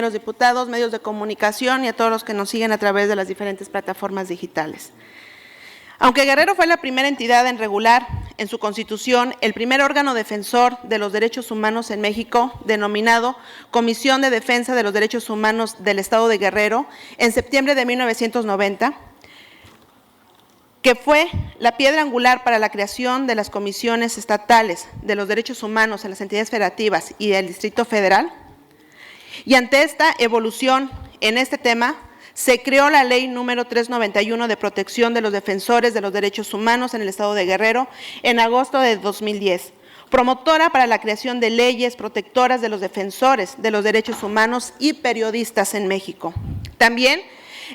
Los diputados, medios de comunicación y a todos los que nos siguen a través de las diferentes plataformas digitales. Aunque Guerrero fue la primera entidad en regular en su constitución el primer órgano defensor de los derechos humanos en México, denominado Comisión de Defensa de los Derechos Humanos del Estado de Guerrero, en septiembre de 1990, que fue la piedra angular para la creación de las comisiones estatales de los derechos humanos en las entidades federativas y del Distrito Federal. Y ante esta evolución en este tema, se creó la Ley número 391 de protección de los defensores de los derechos humanos en el Estado de Guerrero en agosto de 2010, promotora para la creación de leyes protectoras de los defensores de los derechos humanos y periodistas en México. También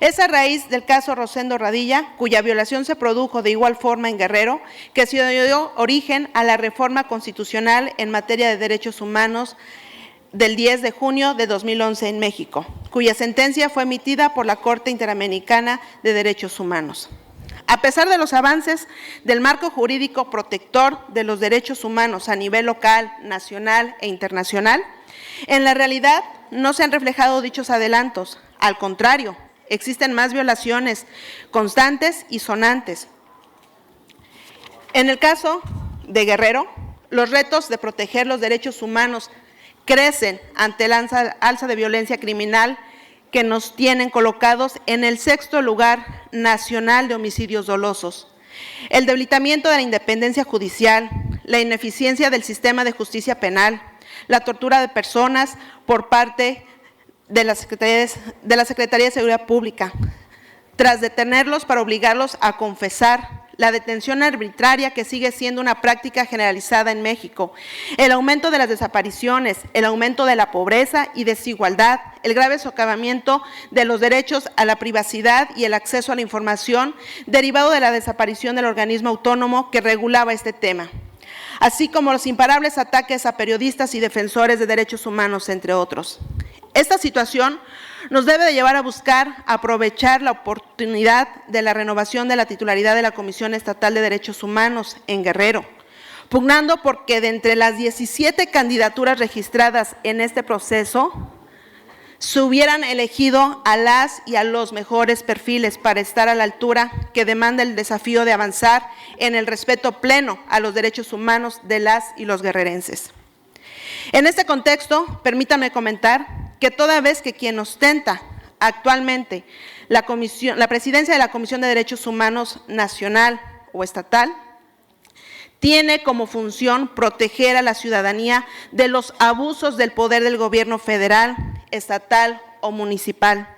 es a raíz del caso Rosendo Radilla, cuya violación se produjo de igual forma en Guerrero, que se dio origen a la reforma constitucional en materia de derechos humanos del 10 de junio de 2011 en México, cuya sentencia fue emitida por la Corte Interamericana de Derechos Humanos. A pesar de los avances del marco jurídico protector de los derechos humanos a nivel local, nacional e internacional, en la realidad no se han reflejado dichos adelantos. Al contrario, existen más violaciones constantes y sonantes. En el caso de Guerrero, los retos de proteger los derechos humanos crecen ante la alza de violencia criminal que nos tienen colocados en el 6º lugar nacional de homicidios dolosos. El debilitamiento de la independencia judicial, la ineficiencia del sistema de justicia penal, la tortura de personas por parte de la Secretaría de Seguridad Pública, tras detenerlos para obligarlos a confesar, la detención arbitraria que sigue siendo una práctica generalizada en México, el aumento de las desapariciones, el aumento de la pobreza y desigualdad, el grave socavamiento de los derechos a la privacidad y el acceso a la información derivado de la desaparición del organismo autónomo que regulaba este tema, así como los imparables ataques a periodistas y defensores de derechos humanos, entre otros. Esta situación nos debe de llevar a buscar aprovechar la oportunidad de la renovación de la titularidad de la Comisión Estatal de Derechos Humanos en Guerrero, pugnando porque de entre las 17 candidaturas registradas en este proceso, se hubieran elegido a las y a los mejores perfiles para estar a la altura que demanda el desafío de avanzar en el respeto pleno a los derechos humanos de las y los guerrerenses. En este contexto, permítanme comentar que toda vez que quien ostenta actualmente la presidencia de la Comisión de Derechos Humanos nacional o estatal, tiene como función proteger a la ciudadanía de los abusos del poder del gobierno federal, estatal o municipal.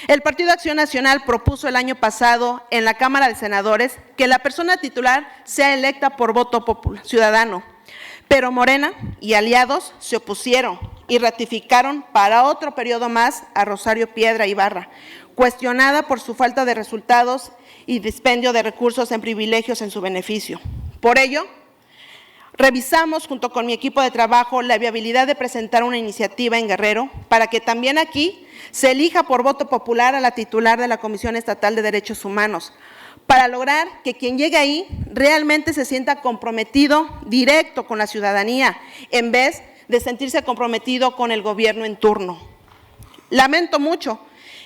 El Partido Acción Nacional propuso el año pasado en la Cámara de Senadores que la persona titular sea electa por voto popular ciudadano, pero Morena y aliados se opusieron y ratificaron para otro periodo más a Rosario Piedra Ibarra, cuestionada por su falta de resultados y dispendio de recursos en privilegios en su beneficio. Por ello, revisamos junto con mi equipo de trabajo la viabilidad de presentar una iniciativa en Guerrero para que también aquí se elija por voto popular a la titular de la Comisión Estatal de Derechos Humanos, para lograr que quien llegue ahí realmente se sienta comprometido directo con la ciudadanía, en vez de sentirse comprometido con el gobierno en turno. Lamento mucho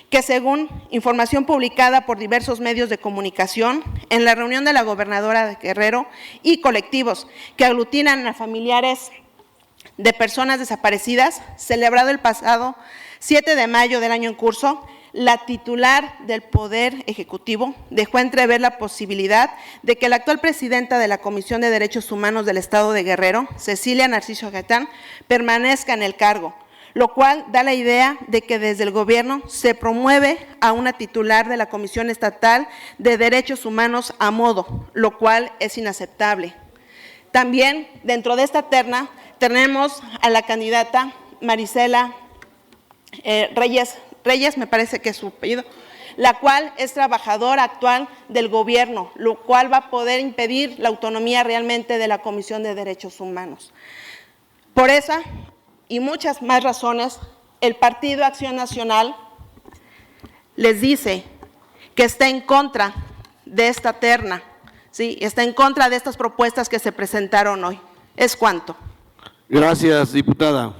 que, según información publicada por diversos medios de comunicación, en la reunión de la gobernadora de Guerrero y colectivos que aglutinan a familiares de personas desaparecidas, celebrado el pasado 7 de mayo del año en curso, la titular del Poder Ejecutivo dejó entrever la posibilidad de que la actual presidenta de la Comisión de Derechos Humanos del Estado de Guerrero, Cecilia Narciso Gaitán, permanezca en el cargo, lo cual da la idea de que desde el gobierno se promueve a una titular de la Comisión Estatal de Derechos Humanos a modo, lo cual es inaceptable. También dentro de esta terna tenemos a la candidata Marisela Reyes, me parece que es su apellido, la cual es trabajadora actual del gobierno, lo cual va a poder impedir la autonomía realmente de la Comisión de Derechos Humanos. Por esa y muchas más razones, el Partido Acción Nacional les dice que está en contra de esta terna, ¿sí? Está en contra de estas propuestas que se presentaron hoy. Es cuanto. Gracias, diputada.